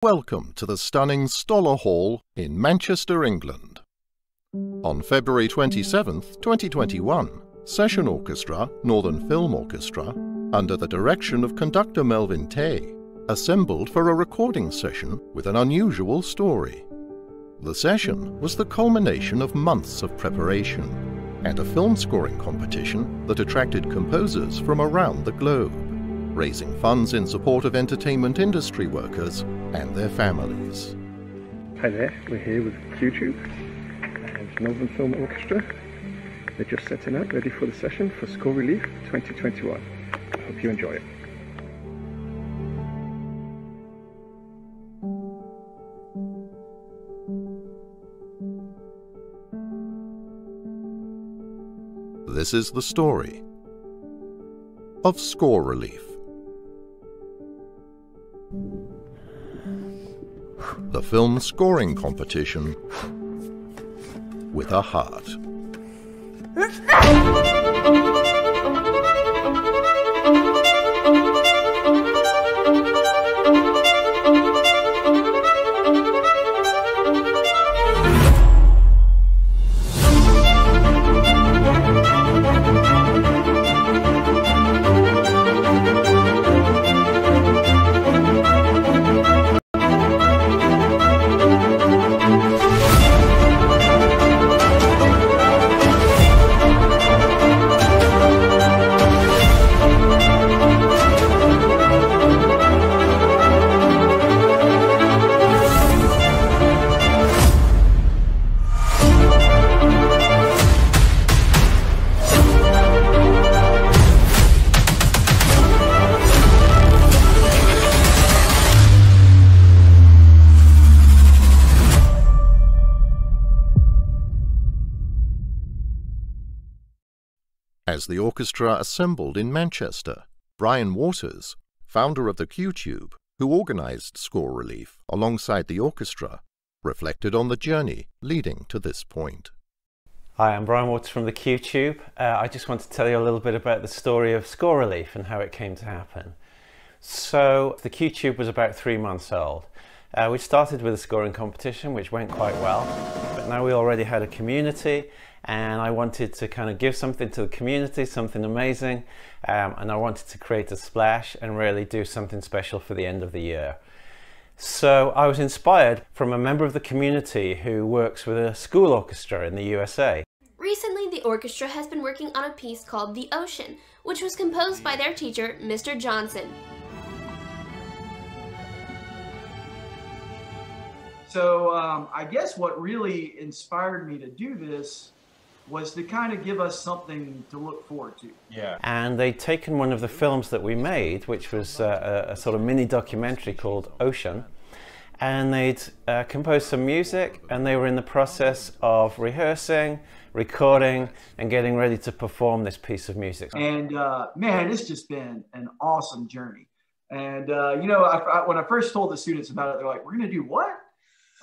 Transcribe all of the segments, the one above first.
Welcome to the stunning Stoller Hall in Manchester, England. On February 27, 2021, Session Orchestra, Northern Film Orchestra, under the direction of conductor Melvin Tay, assembled for a recording session with an unusual story. The session was the culmination of months of preparation and a film scoring competition that attracted composers from around the globe, raising funds in support of entertainment industry workers and their families. Hi there, we're here with Q-Tube and Northern Film Orchestra. They're just setting up, ready for the session for Score Relief 2021. I hope you enjoy it. This is the story of Score Relief. The film scoring competition with a heart. As the orchestra assembled in Manchester, Brian Waters, founder of the Q-Tube, who organized Score Relief alongside the orchestra, reflected on the journey leading to this point. Hi, I'm Brian Waters from the Q-Tube. I just want to tell you a little bit about the story of Score Relief and how it came to happen. So the Q-Tube was about 3 months old. We started with a scoring competition, which went quite well, but now we already had a community, and I wanted to kind of give something to the community, something amazing, and I wanted to create a splash and really do something special for the end of the year. So I was inspired from a member of the community who works with a school orchestra in the USA. Recently, the orchestra has been working on a piece called The Ocean, which was composed by their teacher, Mr. Johnson. So I guess what really inspired me to do this was to kind of give us something to look forward to. Yeah. And they'd taken one of the films that we made, which was a sort of mini documentary called Ocean, and they'd composed some music, and they were in the process of rehearsing, recording, and getting ready to perform this piece of music. And man, it's just been an awesome journey. And you know, when I first told the students about it, they're like, "We're gonna do what?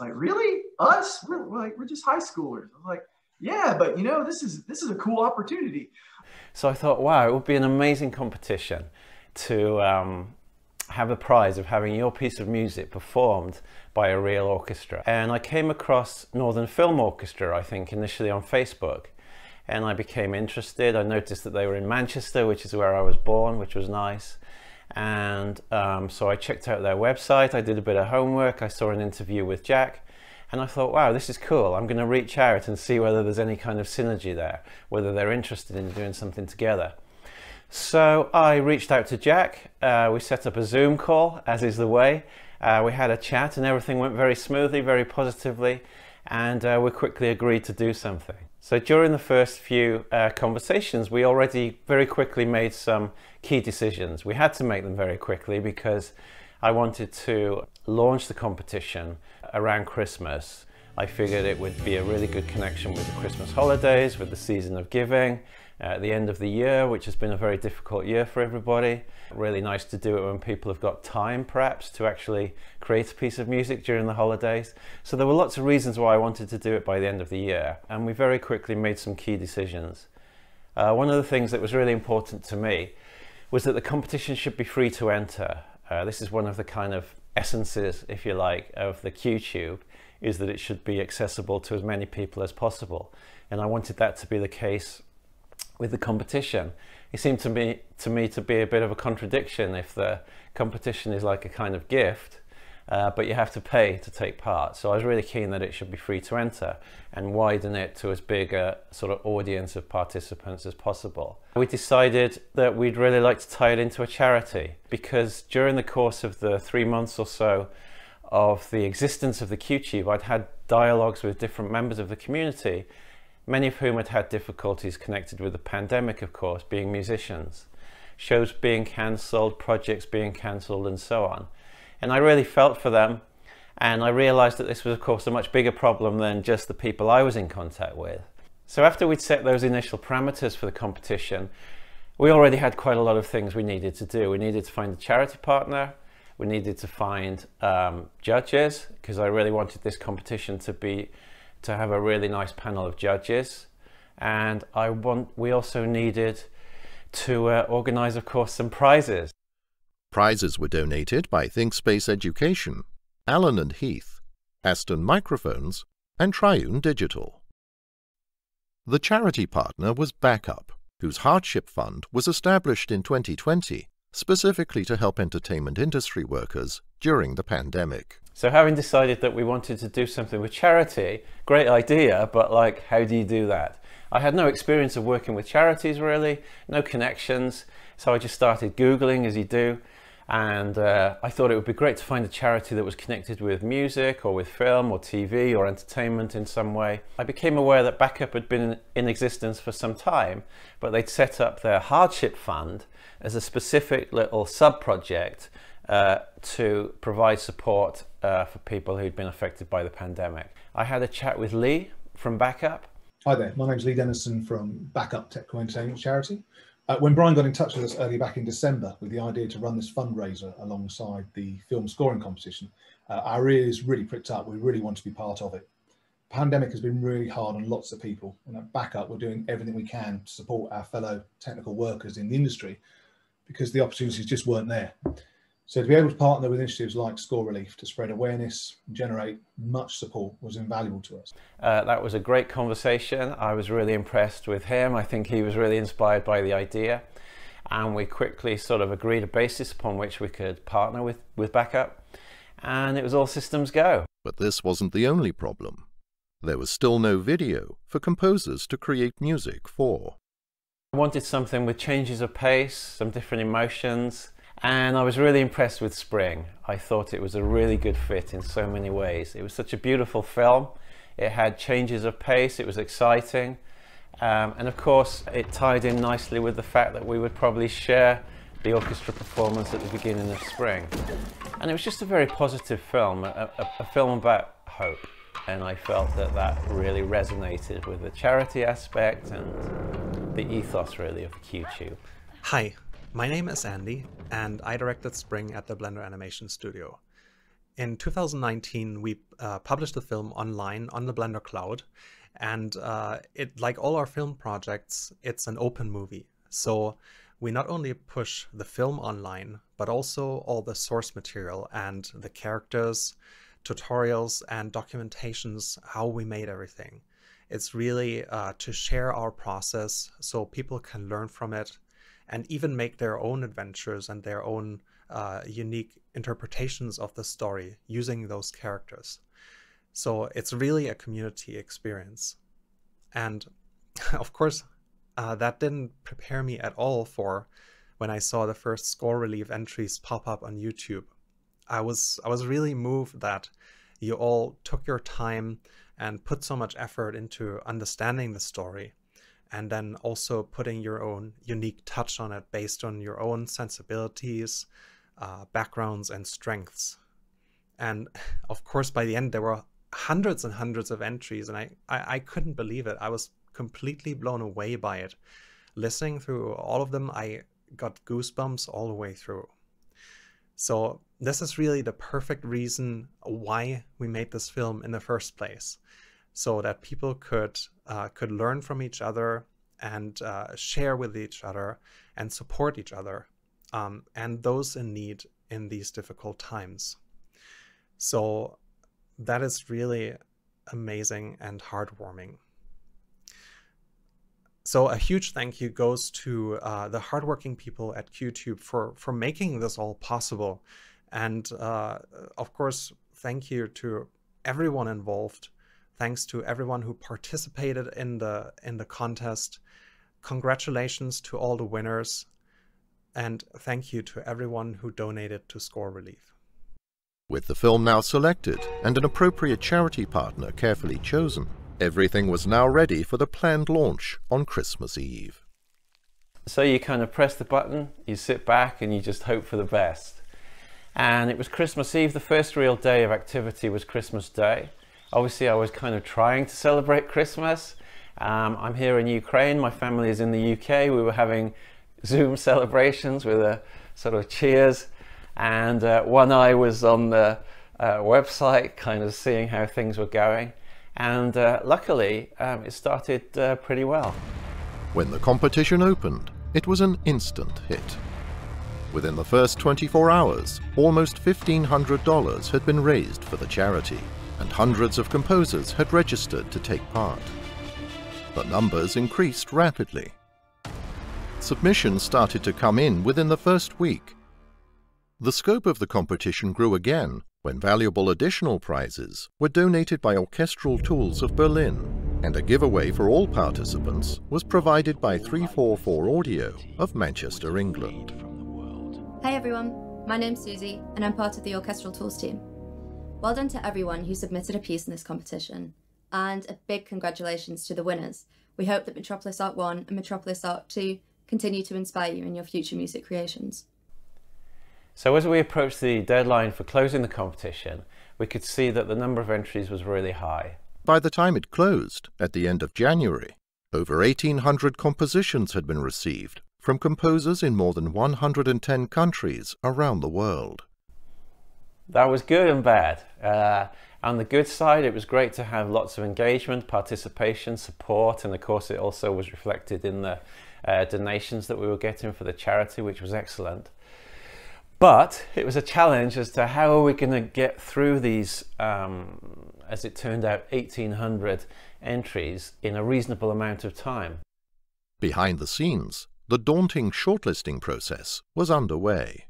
Like, really? Us? We're just high schoolers." I was like, yeah, but you know, this is a cool opportunity. So I thought, wow, it would be an amazing competition to have the prize of having your piece of music performed by a real orchestra. And I came across Northern Film Orchestra, I think, initially on Facebook, and I became interested. I noticed that they were in Manchester, which is where I was born, which was nice. And so I checked out their website, I did a bit of homework, I saw an interview with Jack, and I thought, wow, this is cool. I'm going to reach out and see whether there's any kind of synergy there, whether they're interested in doing something together. So I reached out to Jack, we set up a Zoom call, as is the way. We had a chat and everything went very smoothly, very positively, and we quickly agreed to do something. So during the first few conversations, we already very quickly made some key decisions. We had to make them very quickly because I wanted to launch the competition around Christmas. I figured it would be a really good connection with the Christmas holidays, with the season of giving, at the end of the year, which has been a very difficult year for everybody. Really nice to do it when people have got time, perhaps, to actually create a piece of music during the holidays. So there were lots of reasons why I wanted to do it by the end of the year, and we very quickly made some key decisions. One of the things that was really important to me was that the competition should be free to enter. This is one of the kind of essences, if you like, of the QTube is that it should be accessible to as many people as possible. And I wanted that to be the case with the competition. It seemed to me to be a bit of a contradiction if the competition is like a kind of gift, but you have to pay to take part. So I was really keen that it should be free to enter and widen it to as big a sort of audience of participants as possible. We decided that we'd really like to tie it into a charity, because during the course of the 3 months or so of the existence of the QTube, I'd had dialogues with different members of the community, many of whom had had difficulties connected with the pandemic, of course, being musicians, shows being cancelled, projects being cancelled, and so on. And I really felt for them, and I realised that this was, of course, a much bigger problem than just the people I was in contact with. So after we'd set those initial parameters for the competition, we already had quite a lot of things we needed to do. We needed to find a charity partner, we needed to find judges, because I really wanted this competition to have a really nice panel of judges, and we also needed to organise, of course, some prizes. Prizes were donated by ThinkSpace Education, Allen and Heath, Aston Microphones, and Triune Digital. The charity partner was Backup, whose hardship fund was established in 2020 specifically to help entertainment industry workers during the pandemic. So having decided that we wanted to do something with charity, great idea, but like, how do you do that? I had no experience of working with charities really, no connections, so I just started Googling, as you do, and I thought it would be great to find a charity that was connected with music or with film or TV or entertainment in some way. I became aware that Backup had been in existence for some time, but they'd set up their hardship fund as a specific little sub-project to provide support for people who'd been affected by the pandemic. I had a chat with Lee from Backup. Hi there, my name's Lee Dennison from Backup Technical Entertainment Charity. When Brian got in touch with us early back in December with the idea to run this fundraiser alongside the film scoring competition, our ears really pricked up. We really want to be part of it. The pandemic has been really hard on lots of people, and at Backup we're doing everything we can to support our fellow technical workers in the industry because the opportunities just weren't there. So to be able to partner with initiatives like Score Relief to spread awareness and generate much support was invaluable to us. That was a great conversation. I was really impressed with him. I think he was really inspired by the idea, and we quickly sort of agreed a basis upon which we could partner with Backup, and it was all systems go. But this wasn't the only problem. There was still no video for composers to create music for. I wanted something with changes of pace, some different emotions, and I was really impressed with Spring. I thought it was a really good fit in so many ways. It was such a beautiful film. It had changes of pace, it was exciting, and of course it tied in nicely with the fact that we would probably share the orchestra performance at the beginning of Spring. And it was just a very positive film, a film about hope. And I felt that that really resonated with the charity aspect and the ethos really of the QTube. Hi, my name is Andy, and I directed Spring at the Blender Animation Studio. In 2019, we published the film online on the Blender Cloud, and like all our film projects, it's an open movie. So we not only push the film online, but also all the source material and the characters, tutorials, and documentations, how we made everything. It's really to share our process so people can learn from it and even make their own adventures and their own unique interpretations of the story using those characters. So it's really a community experience. And of course, that didn't prepare me at all for when I saw the first Score Relief entries pop up on YouTube. I was really moved that you all took your time and put so much effort into understanding the story, and then also putting your own unique touch on it based on your own sensibilities, backgrounds, and strengths. And of course, by the end, there were hundreds and hundreds of entries, and I couldn't believe it. I was completely blown away by it. Listening through all of them, I got goosebumps all the way through. So this is really the perfect reason why we made this film in the first place, so that people could learn from each other and share with each other and support each other, and those in need in these difficult times. So that is really amazing and heartwarming. So a huge thank you goes to the hardworking people at QTube for making this all possible. And of course, thank you to everyone involved. Thanks to everyone who participated in the contest. Congratulations to all the winners. And thank you to everyone who donated to Score Relief. With the film now selected and an appropriate charity partner carefully chosen, everything was now ready for the planned launch on Christmas Eve. So you kind of press the button, you sit back and you just hope for the best. And it was Christmas Eve. The first real day of activity was Christmas Day. Obviously I was kind of trying to celebrate Christmas. I'm here in Ukraine, my family is in the UK. We were having Zoom celebrations with a sort of cheers, and one eye was on the website, kind of seeing how things were going. And luckily, it started pretty well. When the competition opened, it was an instant hit. Within the first 24 hours, almost $1,500 had been raised for the charity, and hundreds of composers had registered to take part. The numbers increased rapidly. Submissions started to come in within the first week. The scope of the competition grew again when valuable additional prizes were donated by Orchestral Tools of Berlin, and a giveaway for all participants was provided by 344 Audio of Manchester, England. Hey everyone, my name's Susie and I'm part of the Orchestral Tools team. Well done to everyone who submitted a piece in this competition, and a big congratulations to the winners. We hope that Metropolis Arc 1 and Metropolis Arc 2 continue to inspire you in your future music creations. So as we approached the deadline for closing the competition, we could see that the number of entries was really high. By the time it closed, at the end of January, over 1,800 compositions had been received from composers in more than 110 countries around the world. That was good and bad. On the good side, it was great to have lots of engagement, participation, support, and of course it also was reflected in the donations that we were getting for the charity, which was excellent. But it was a challenge as to how are we going to get through these, as it turned out, 1,800 entries in a reasonable amount of time. Behind the scenes, the daunting shortlisting process was underway.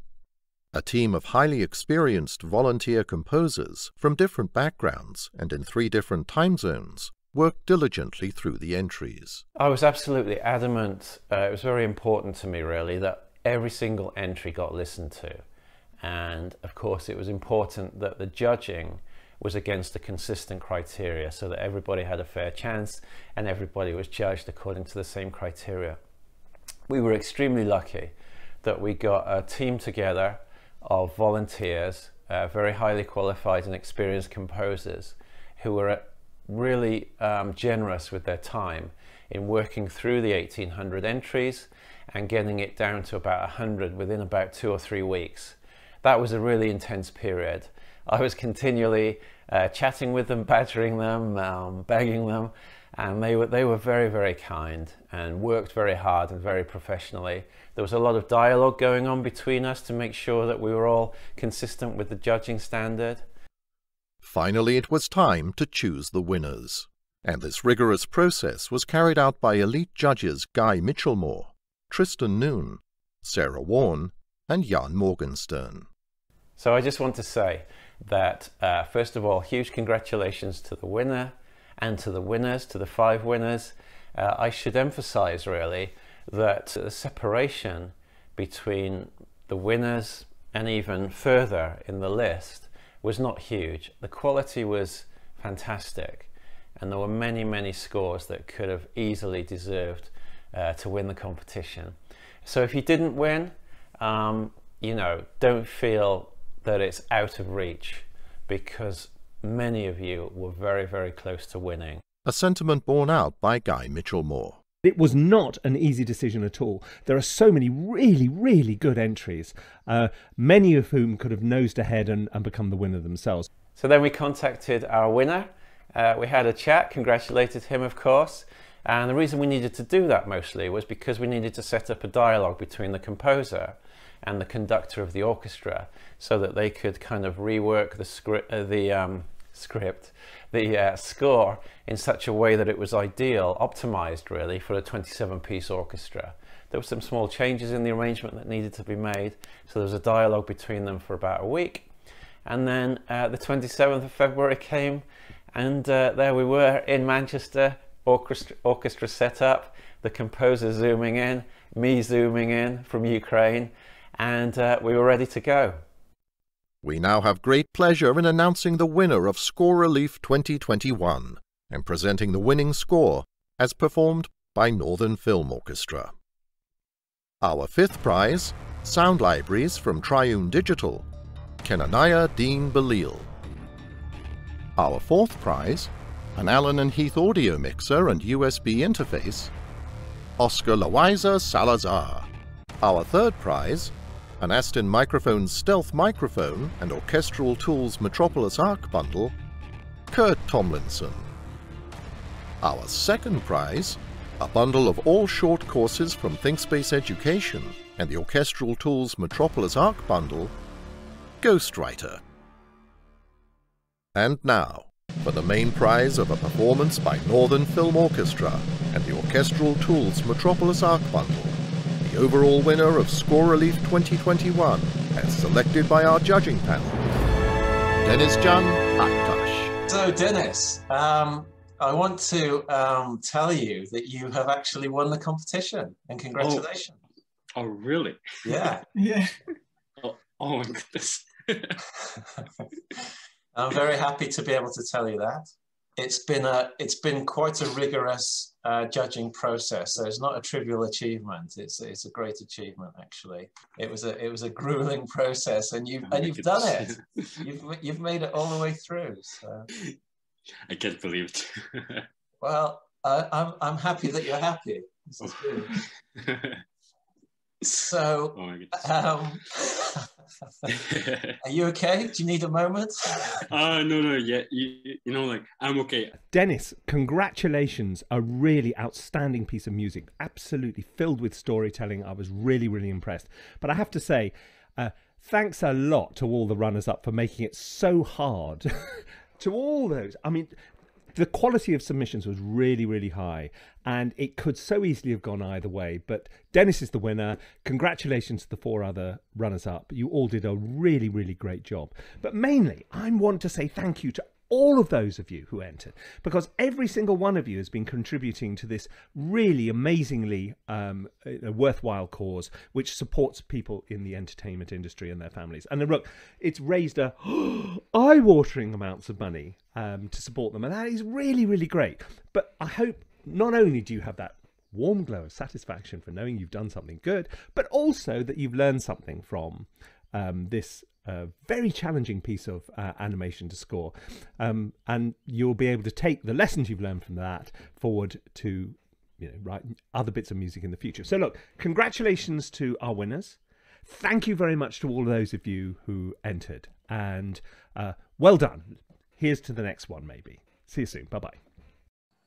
A team of highly experienced volunteer composers from different backgrounds and in 3 different time zones worked diligently through the entries. I was absolutely adamant, it was very important to me really, that every single entry got listened to. And of course it was important that the judging was against a consistent criteria so that everybody had a fair chance and everybody was judged according to the same criteria. We were extremely lucky that we got a team together of volunteers, very highly qualified and experienced composers who were really generous with their time in working through the 1,800 entries and getting it down to about 100 within about 2 or 3 weeks. That was a really intense period. I was continually chatting with them, badgering them, begging them, and they were very, very kind and worked very hard and very professionally. There was a lot of dialogue going on between us to make sure that we were all consistent with the judging standard. Finally, it was time to choose the winners, and this rigorous process was carried out by elite judges Guy Mitchellmore, Tristan Noon, Sarah Warne, and Jan Morgenstern. So I just want to say that, first of all, huge congratulations to the winner and to the winners, to the 5 winners. I should emphasize really that the separation between the winners and even further in the list was not huge. The quality was fantastic and there were many, many scores that could have easily deserved to win the competition. So if you didn't win, you know, don't feel that it's out of reach, because many of you were very, very close to winning. A sentiment borne out by Guy Mitchellmore. It was not an easy decision at all. There are so many really, really good entries, many of whom could have nosed ahead and become the winner themselves. So then we contacted our winner. We had a chat, congratulated him of course, and the reason we needed to do that mostly was because we needed to set up a dialogue between the composer and the conductor of the orchestra, so that they could kind of rework the score in such a way that it was ideal, optimized really, for a 27-piece orchestra. There were some small changes in the arrangement that needed to be made, so there was a dialogue between them for about a week. And then the 27th of February came, and there we were in Manchester, orchestra set up, the composer zooming in, me zooming in from Ukraine, and we were ready to go. We now have great pleasure in announcing the winner of Score Relief 2021 and presenting the winning score as performed by Northern Film Orchestra. Our fifth prize, Sound Libraries from Triune Digital, Kenanaya Dean Belil. Our fourth prize, an Allen & Heath audio mixer and USB interface, Oscar Loaiza Salazar. Our third prize, an Aston Microphones Stealth microphone and Orchestral Tools Metropolis Arc bundle, Kurt Tomlinson. Our second prize, a bundle of all short courses from ThinkSpace Education and the Orchestral Tools Metropolis Arc bundle, Ghostwriter. And now, for the main prize of a performance by Northern Film Orchestra and the Orchestral Tools Metropolis Arc bundle, the overall winner of Score Relief 2021, as selected by our judging panel, Denizcan Aktaş. So Dennis, I want to tell you that you have actually won the competition, and congratulations. Oh really? Yeah. Yeah. Oh my goodness. I'm very happy to be able to tell you that. It's been quite a rigorous judging process, so it's not a trivial achievement. It's a great achievement, actually. It was a grueling process, and you've done it. You've made it all the way through. So. I can't believe it. Well, I'm happy that you're happy. This is good. So, are you okay? Do you need a moment? No, yeah, you know, like, I'm okay. Dennis, congratulations. A really outstanding piece of music, absolutely filled with storytelling. I was really, really impressed. But I have to say, thanks a lot to all the runners-up for making it so hard. To all those, I mean, the quality of submissions was really, really high, and it could so easily have gone either way. But Dennis is the winner. Congratulations to the 4 other runners-up. You all did a really, really great job. But mainly, I want to say thank you to all of those of you who entered, because every single one of you has been contributing to this really amazingly worthwhile cause, which supports people in the entertainment industry and their families. And look, it's raised a eye-watering amounts of money to support them, and that is really, really great. But I hope not only do you have that warm glow of satisfaction for knowing you've done something good, but also that you've learned something from this very challenging piece of animation to score, and you'll be able to take the lessons you've learned from that forward to, you know, write other bits of music in the future. So look, congratulations to our winners. Thank you very much to all of those of you who entered, and well done. Here's to the next one, maybe. See you soon. Bye-bye.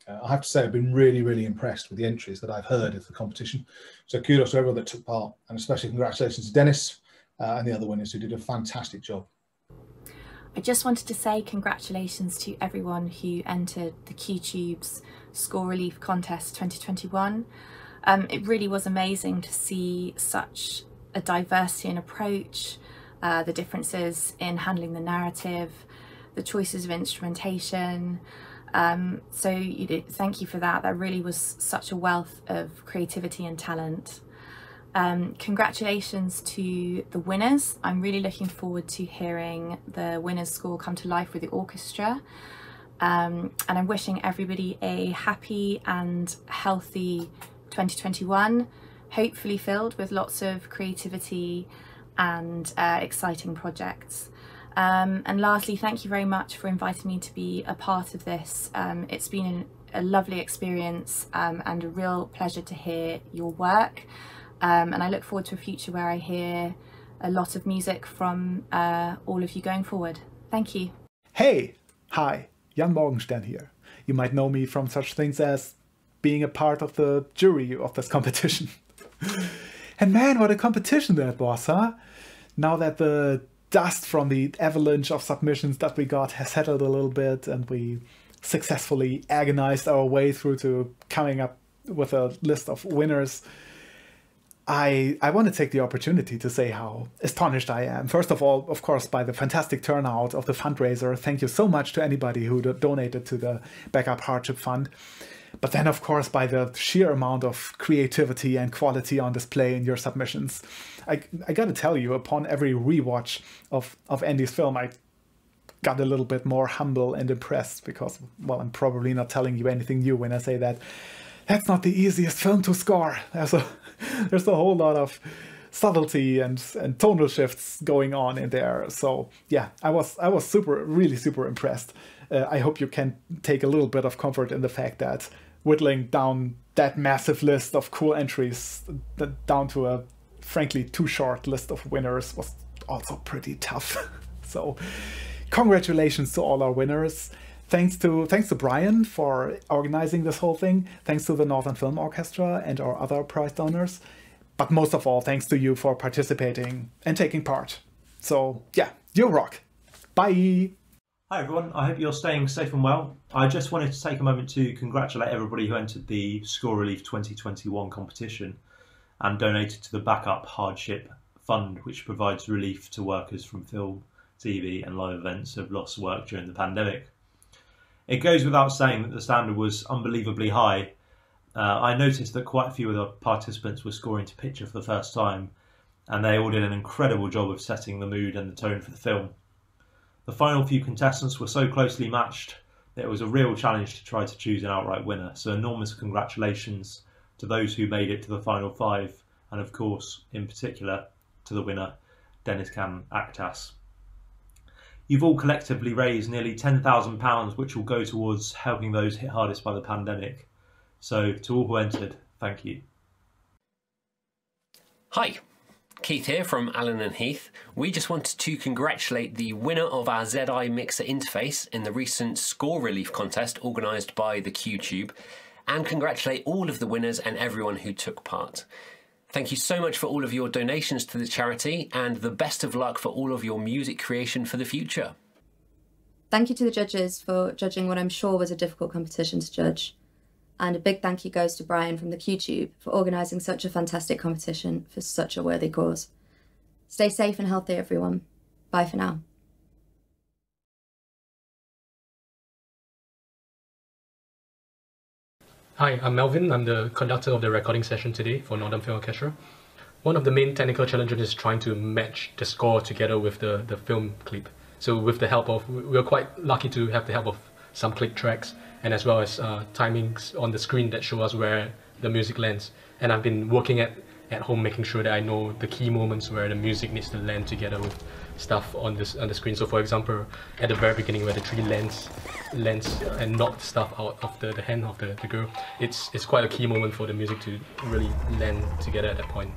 I have to say I've been really, really impressed with the entries that I've heard of the competition. So kudos to everyone that took part, and especially congratulations to Dennis and the other winners who did a fantastic job. I just wanted to say congratulations to everyone who entered the QTubes Score Relief Contest 2021. It really was amazing to see such a diversity in approach, the differences in handling the narrative, the choices of instrumentation. So thank you for that. That really was such a wealth of creativity and talent. Congratulations to the winners. I'm really looking forward to hearing the winners' score come to life with the orchestra. And I'm wishing everybody a happy and healthy 2021, hopefully filled with lots of creativity and exciting projects. And lastly, thank you very much for inviting me to be a part of this. It's been a lovely experience and a real pleasure to hear your work. And I look forward to a future where I hear a lot of music from all of you going forward. Thank you. Hey, hi, Jan Morgenstern here. You might know me from such things as being a part of the jury of this competition. And man, what a competition that was, huh? Now that the dust from the avalanche of submissions that we got has settled a little bit and we successfully agonized our way through to coming up with a list of winners, I want to take the opportunity to say how astonished I am. First of all, of course, by the fantastic turnout of the fundraiser. Thank you so much to anybody who donated to the Backup Hardship Fund. But then, of course, by the sheer amount of creativity and quality on display in your submissions. I got to tell you, upon every rewatch of Andy's film, I got a little bit more humble and impressed because, well, I'm probably not telling you anything new when I say that that's not the easiest film to score. There's a whole lot of subtlety and tonal shifts going on in there. So yeah, I was really super impressed. I hope you can take a little bit of comfort in the fact that whittling down that massive list of cool entries down to a frankly too short list of winners was also pretty tough. So congratulations to all our winners. Thanks to Brian for organizing this whole thing. Thanks to the Northern Film Orchestra and our other prize donors. But most of all, thanks to you for participating and taking part. So yeah, you rock. Bye. Hi everyone, I hope you're staying safe and well. I just wanted to take a moment to congratulate everybody who entered the Score Relief 2021 competition and donated to the Backup Hardship Fund, which provides relief to workers from film, TV and live events who have lost work during the pandemic. It goes without saying that the standard was unbelievably high. I noticed that quite a few of the participants were scoring to picture for the first time, and they all did an incredible job of setting the mood and the tone for the film. The final few contestants were so closely matched that it was a real challenge to try to choose an outright winner, so enormous congratulations to those who made it to the final five, and of course, in particular, to the winner, Denizcan Aktas. You've all collectively raised nearly £10,000, which will go towards helping those hit hardest by the pandemic. So to all who entered, thank you. Hi, Keith here from Allen and Heath. We just wanted to congratulate the winner of our ZI Mixer interface in the recent Score Relief contest organised by the QTube, and congratulate all of the winners and everyone who took part. Thank you so much for all of your donations to the charity, and the best of luck for all of your music creation for the future. Thank you to the judges for judging what I'm sure was a difficult competition to judge. And a big thank you goes to Brian from the QTube for organising such a fantastic competition for such a worthy cause. Stay safe and healthy, everyone. Bye for now. Hi, I'm Melvin. I'm the conductor of the recording session today for Northern Film Orchestra. One of the main technical challenges is trying to match the score together with the film clip. So with the help of, we're quite lucky to have the help of some click tracks and as well as timings on the screen that show us where the music lands. And I've been working at home making sure that I know the key moments where the music needs to land together with stuff on the screen. So for example, at the very beginning where the tree lands and knocks stuff out of the hand of the girl, it's quite a key moment for the music to really land together at that point.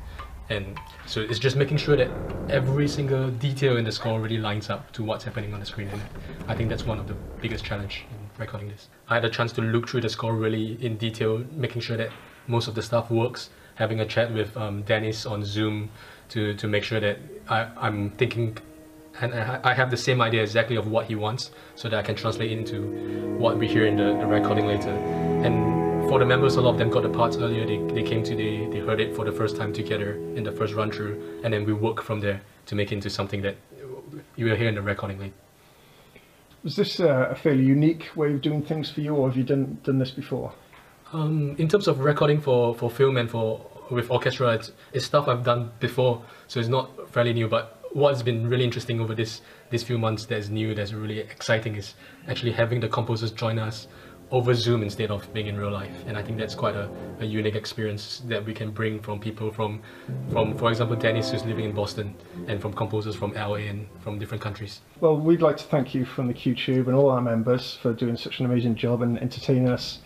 And so it's just making sure that every single detail in the score really lines up to what's happening on the screen. And I think that's one of the biggest challenges in recording this. I had a chance to look through the score really in detail, making sure that most of the stuff works, having a chat with Dennis on Zoom to make sure that I'm thinking and I have the same idea exactly of what he wants so that I can translate into what we hear in the recording later. And for the members, a lot of them got the parts earlier. They heard it for the first time together in the first run through, and then we work from there to make it into something that you will hear in the recording later. Was this a fairly unique way of doing things for you, or have you done this before? In terms of recording for film and with orchestra, it's stuff I've done before, so it's not fairly new. But what's been really interesting over these few months that's new, that's really exciting, is actually having the composers join us over Zoom instead of being in real life. And I think that's quite a unique experience that we can bring from people from for example, Dennis, who's living in Boston, and from composers from LA and from different countries. Well, we'd like to thank you from the QTube and all our members for doing such an amazing job and entertaining us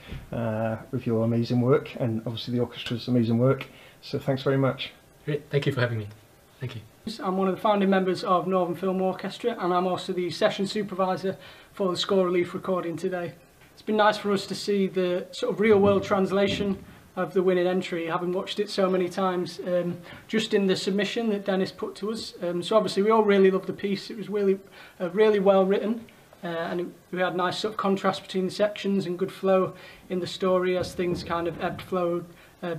with your amazing work, and obviously the orchestra's amazing work. So thanks very much. Great, thank you for having me. Thank you. I'm one of the founding members of Northern Film Orchestra, and I'm also the session supervisor for the Score Relief recording today. It's been nice for us to see the sort of real world translation of the winning entry, having watched it so many times, just in the submission that Dennis put to us. So obviously we all really loved the piece. It was really well written, and we had nice sort of contrast between the sections and good flow in the story as things kind of ebbed, flowed,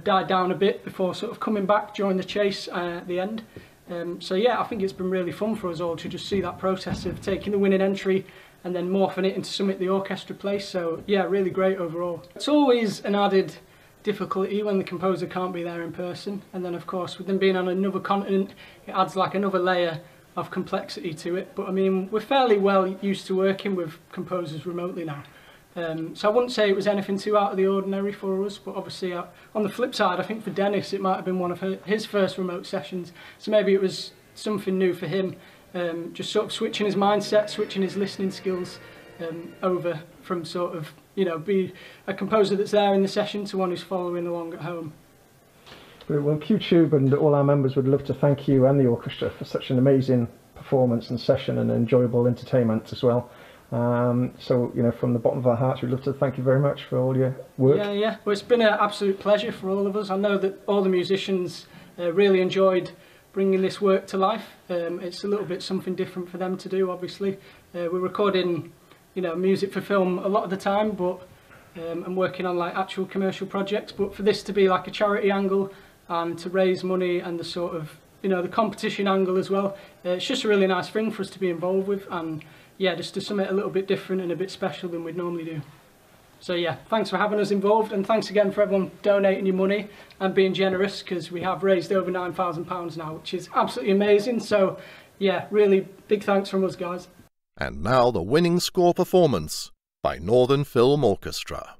died down a bit before sort of coming back during the chase at the end. So yeah, I think it's been really fun for us all to just see that process of taking the winning entry and then morphing it into something the orchestra plays. So yeah, really great overall. It's always an added difficulty when the composer can't be there in person, and then of course with them being on another continent, it adds like another layer of complexity to it. But I mean, we're fairly well used to working with composers remotely now. So I wouldn't say it was anything too out of the ordinary for us, but obviously on the flip side, I think for Dennis it might have been one of his first remote sessions, so maybe it was something new for him, just sort of switching his mindset, switching his listening skills over from sort of, you know, be a composer that's there in the session to one who's following along at home. Well, QTube and all our members would love to thank you and the orchestra for such an amazing performance and session and enjoyable entertainment as well. So, you know, from the bottom of our hearts, we'd love to thank you very much for all your work. Yeah. Well, it's been an absolute pleasure for all of us. I know that all the musicians really enjoyed bringing this work to life. It's a little bit something different for them to do, obviously. We're recording, you know, music for film a lot of the time, but and working on like actual commercial projects. But for this to be like a charity angle and to raise money and the sort of, you know, the competition angle as well, it's just a really nice thing for us to be involved with, and yeah, just to something a little bit different and a bit special than we'd normally do. So yeah, thanks for having us involved, and thanks again for everyone donating your money and being generous, because we have raised over £9,000 now, which is absolutely amazing. So yeah, really big thanks from us, guys. And now the winning score performance by Northern Film Orchestra.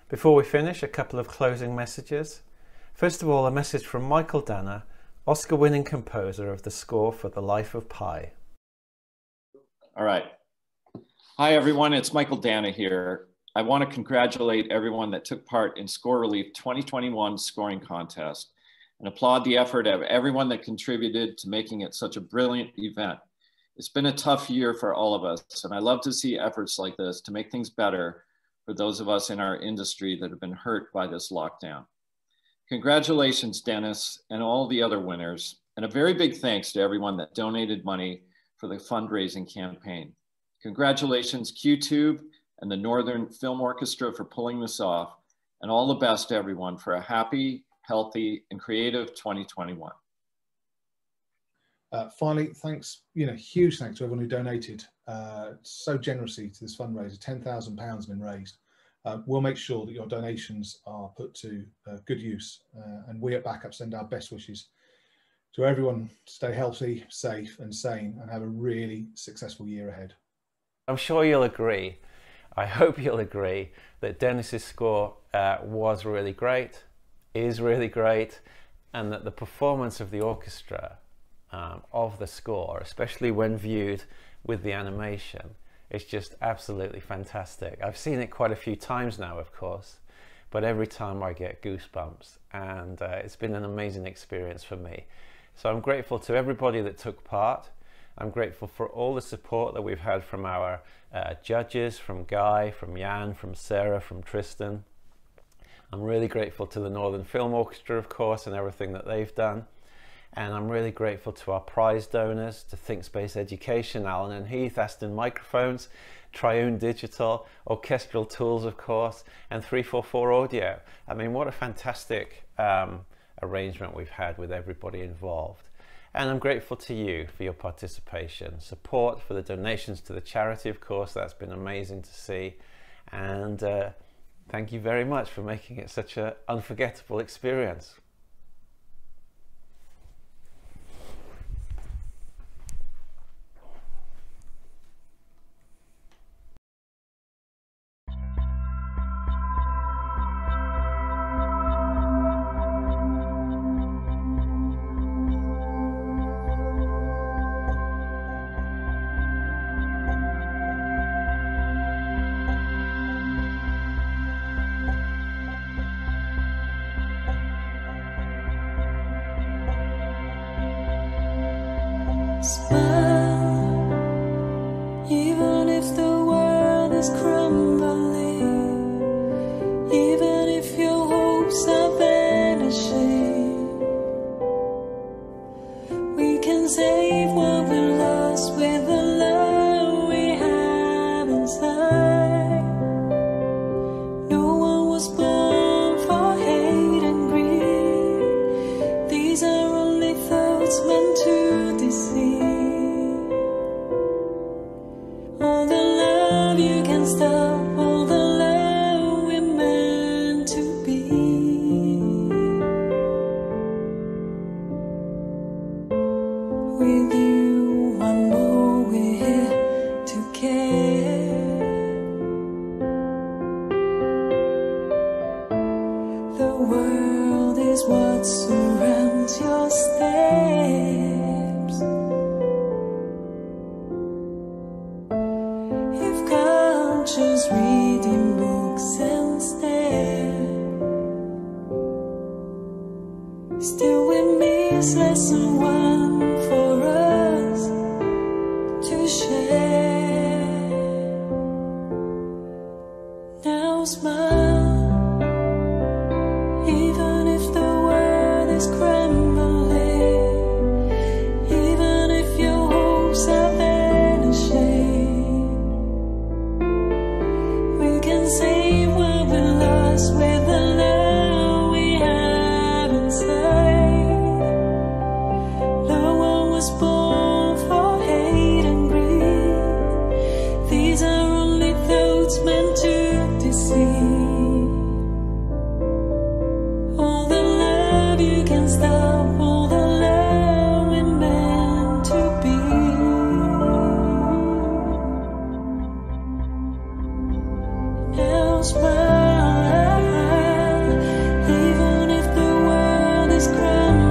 Before we finish, a couple of closing messages. First of all, a message from Michael Danner, Oscar-winning composer of the score for The Life of Pi. All right. Hi, everyone. It's Michael Danner here. I want to congratulate everyone that took part in Score Relief 2021 scoring contest and applaud the effort of everyone that contributed to making it such a brilliant event. It's been a tough year for all of us, and I love to see efforts like this to make things better for those of us in our industry that have been hurt by this lockdown. Congratulations, Dennis, and all the other winners, and a very big thanks to everyone that donated money for the fundraising campaign. Congratulations, QTube and the Northern Film Orchestra for pulling this off, and all the best to everyone for a happy, healthy, and creative 2021. Finally, thanks, huge thanks to everyone who donated so generously to this fundraiser. £10,000 has been raised. We'll make sure that your donations are put to good use, and we at Backup send our best wishes to everyone to stay healthy, safe and sane, and have a really successful year ahead. I'm sure you'll agree, I hope you'll agree, that Dennis's score was really great, is really great, and that the performance of the orchestra of the score, especially when viewed with the animation, is just absolutely fantastic. I've seen it quite a few times now, of course, but every time I get goosebumps, and it's been an amazing experience for me. So I'm grateful to everybody that took part. I'm grateful for all the support that we've had from our judges, from Guy, from Jan, from Sarah, from Tristan. I'm really grateful to the Northern Film Orchestra, of course, and everything that they've done. And I'm really grateful to our prize donors, to ThinkSpace Education, Alan and Heath, Aston Microphones, Triune Digital, Orchestral Tools, of course, and 344 Audio. I mean, what a fantastic arrangement we've had with everybody involved. And I'm grateful to you for your participation, support for the donations to the charity, of course. That's been amazing to see. And thank you very much for making it such an unforgettable experience. Even if the world is crumbling, even if your hopes are vanishing, we can save what we lost with the love we have inside. No one was born for hate and greed. These are only thoughts meant to deceive. All the love you can stop, all the love we're meant to be. With you, I know we're here to care. The world is what surrounds your steps. Just reading books instead. Still we miss lesson one for us to share. Now smile, even if the world is crumbling, even if your hopes are vanishing. Save what we lost with the love we have inside. No one was born for hate and greed. These are only thoughts meant to deceive. All the love you can stop. crown